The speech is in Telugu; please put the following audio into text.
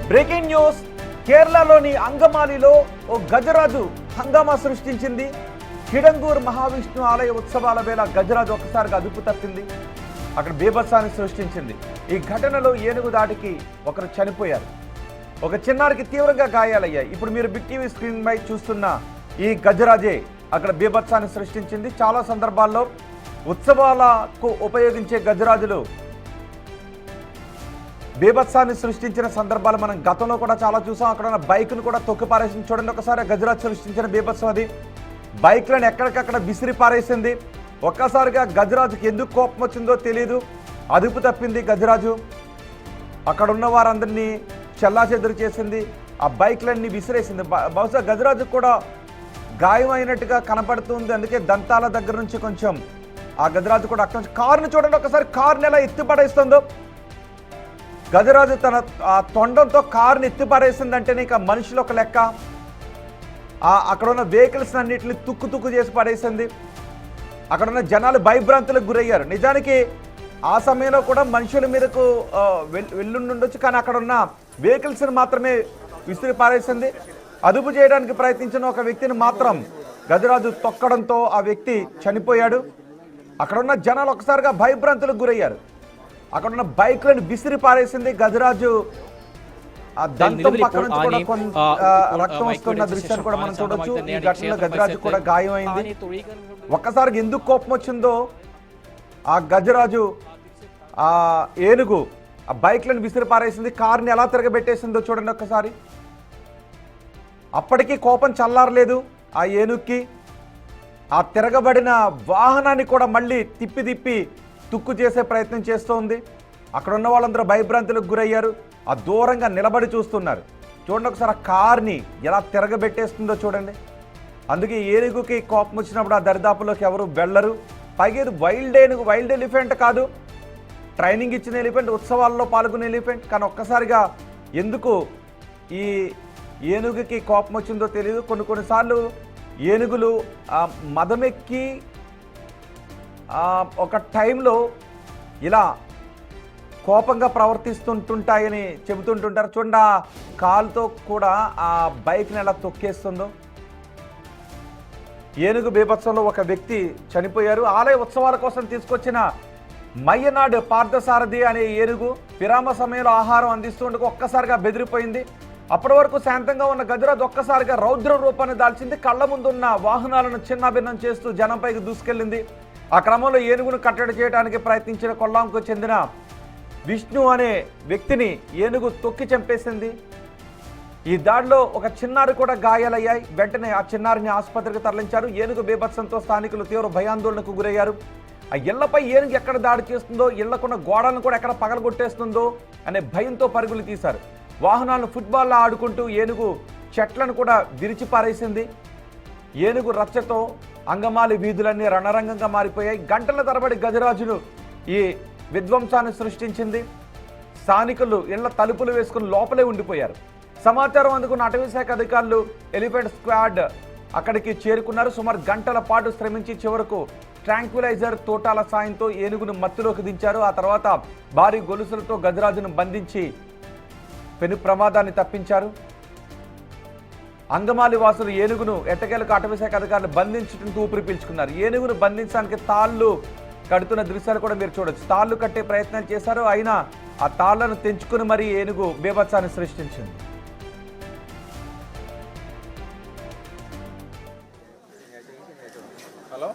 Breaking news. కేరళలోని అంగమాలిలో ఓ గజరాజు హంగామా సృష్టించింది. కిడంగూర్ మహావిష్ణు ఆలయ ఉత్సవాల వేళ గజరాజు ఒక్కసారిగా అదుపు తప్పింది. అక్కడ బీభత్సాన్ని సృష్టించింది. ఈ ఘటనలో ఏనుగు దాటికి ఒకరు చనిపోయారు. ఒక చిన్నారికి తీవ్రంగా గాయాలయ్యాయి. ఇప్పుడు మీరు బిగ్ టీవీ స్క్రీన్ పై చూస్తున్న ఈ గజరాజే అక్కడ బీభత్సాన్ని సృష్టించింది. చాలా సందర్భాల్లో ఉత్సవాలకు ఉపయోగించే గజరాజులు బీభత్సాన్ని సృష్టించిన సందర్భాలు మనం గతంలో కూడా చాలా చూసాం. అక్కడ ఉన్న బైక్ను కూడా తొక్కి పారేసింది. చూడండి ఒకసారి గజరాజ్ సృష్టించిన బీభత్సం అది. బైక్లను ఎక్కడికక్కడ విసిరి పారేసింది. ఒక్కసారిగా గజరాజుకి ఎందుకు కోపం వచ్చిందో తెలియదు. అదుపు తప్పింది గజరాజు. అక్కడ ఉన్న వారందరినీ చెల్లాచెదురు చేసింది. ఆ బైక్లన్నీ విసిరేసింది. బహుశా గజరాజుకు కూడా గాయమైనట్టుగా కనపడుతుంది. అందుకే దంతాల దగ్గర నుంచి కొంచెం ఆ గజరాజు కూడా అక్కడ నుంచి కారుని చూడండి ఒకసారి. కారుని ఎలా ఎత్తిపడేస్తుందో గజరాజు. తన ఆ తొండంతో కారుని ఎత్తిపడేసిందంటేనే ఇక మనుషులు ఒక లెక్క. అక్కడ ఉన్న వెహికల్స్ అన్నింటిని తుక్కు చేసి పడేసింది. అక్కడ ఉన్న జనాలు భయభ్రాంతులకు గురయ్యారు. నిజానికి ఆ సమయంలో కూడా మనుషుల మీదకు వెళ్ళుండొచ్చు, కానీ అక్కడ ఉన్న వెహికల్స్ని మాత్రమే విసిరి పారేసింది. అదుపు చేయడానికి ప్రయత్నించిన ఒక వ్యక్తిని మాత్రం గజరాజు తొక్కడంతో ఆ వ్యక్తి చనిపోయాడు. అక్కడ ఉన్న జనాలు ఒకసారిగా భయభ్రాంతులకు గురయ్యారు. అక్కడ ఉన్న బైక్లను విసిరి పారేసింది గజరాజు. ఆ దంతం పక్క నుంచి కూడా కొంత రక్తం వస్తున్న దృశ్యాన్ని కూడా మనం చూడొచ్చు. ఈ ఘటనలో గజరాజు కూడా గాయమైంది. ఒక్కసారికి ఎందుకు కోపం వచ్చిందో ఆ గజరాజు ఆ ఏనుగు ఆ బైక్లను విసిరి పారేసింది. కారుని ఎలా తిరగబెట్టేసిందో చూడండి ఒక్కసారి. అప్పటికీ కోపం చల్లారలేదు ఆ ఏనుగుకి. ఆ తిరగబడిన వాహనాన్ని కూడా మళ్ళీ తిప్పి తుక్కు చేసే ప్రయత్నం చేస్తోంది. అక్కడ ఉన్న వాళ్ళందరూ భయభ్రాంతులకు గురయ్యారు. ఆ దూరంగా నిలబడి చూస్తున్నారు. చూడండి ఒకసారి ఆ కార్ని ఎలా తిరగబెట్టేస్తుందో చూడండి. అందుకే ఏనుగుకి కోపం వచ్చినప్పుడు ఆ దరిదాపులోకి ఎవరు వెళ్ళరు. పైగా ఇది వైల్డ్ ఎలిఫెంట్ కాదు, ట్రైనింగ్ ఇచ్చిన ఎలిఫెంట్, ఉత్సవాల్లో పాల్గొనే ఎలిఫెంట్. కానీ ఒక్కసారిగా ఎందుకు ఈ ఏనుగుకి కోపం వచ్చిందో తెలియదు. కొన్నిసార్లు ఏనుగులు మదమెక్కి ఒక టైంలో ఇలా కోపంగా ప్రవర్తిస్తుంటాయని చెబుతుంటుంటారు. చూడండి ఆ కాలుతో కూడా ఆ బైక్ని ఎలా తొక్కేస్తుందో. ఏనుగు బీభత్సంలో ఒక వ్యక్తి చనిపోయారు. ఆలయ ఉత్సవాల కోసం తీసుకొచ్చిన మయ్యనాడు పార్థసారథి అనే ఏనుగు విరామ సమయంలో ఆహారం అందిస్తుండగా ఒక్కసారిగా బెదిరిపోయింది. అప్పటి వరకు శాంతంగా ఉన్న గజరాజు ఒక్కసారిగా రౌద్ర రూపాన్ని దాల్చింది. కళ్ళ ముందున్న వాహనాలను చిన్నాభిన్నం చేస్తూ జనంపైకి దూసుకెళ్ళింది. ఆ క్రమంలో ఏనుగును కట్టడి చేయడానికి ప్రయత్నించిన కొల్లాంకు చెందిన విష్ణు అనే వ్యక్తిని ఏనుగు తొక్కి చంపేసింది. ఈ దాడిలో ఒక చిన్నారి కూడా గాయాలయ్యాయి. వెంటనే ఆ చిన్నారిని ఆసుపత్రికి తరలించారు. ఏనుగు బీభత్సంతో స్థానికులు తీవ్ర భయాందోళనకు గురయ్యారు. ఆ ఇళ్లపై ఏనుగు ఎక్కడ దాడి చేస్తుందో, ఇళ్లకున్న గోడలను కూడా ఎక్కడ పగలగొట్టేస్తుందో అనే భయంతో పరుగులు తీశారు. వాహనాలను ఫుట్బాల్లో ఆడుకుంటూ ఏనుగు చెట్లను కూడా విరిచి పారేసింది. ఏనుగు రచ్చతో అంగమాలి వీధులన్నీ రణరంగంగా మారిపోయాయి. గంటల తరబడి గజరాజును ఈ విధ్వంసాన్ని సృష్టించింది. స్థానికులు ఇళ్ల తలుపులు వేసుకుని లోపలే ఉండిపోయారు. సమాచారం అందుకున్న అటవీశాఖ అధికారులు ఎలిఫెంట్ స్క్వాడ్ అక్కడికి చేరుకున్నారు. సుమారు గంటల పాటు శ్రమించి చివరకు ట్రాంక్విలైజర్ తోటాల సాయంతో ఏనుగును మత్తులోకి దించారు. ఆ తర్వాత భారీ గొలుసులతో గజరాజును బంధించి పెను ప్రమాదాన్ని తప్పించారు. అంగమాలి వాసులు ఏనుగును ఎట్టకేలకు అటవీశాఖ అధికారులు బంధించడానికి ఊపిరి పీల్చుకున్నారు. ఏనుగును బంధించడానికి తాళ్లు కడుతున్న దృశ్యాలు కూడా మీరు చూడొచ్చు. తాళ్లు కట్టే ప్రయత్నం చేశారు. అయినా ఆ తాళ్లను తెంచుకుని మరీ ఏనుగు బీభత్సాన్ని సృష్టించింది. హలో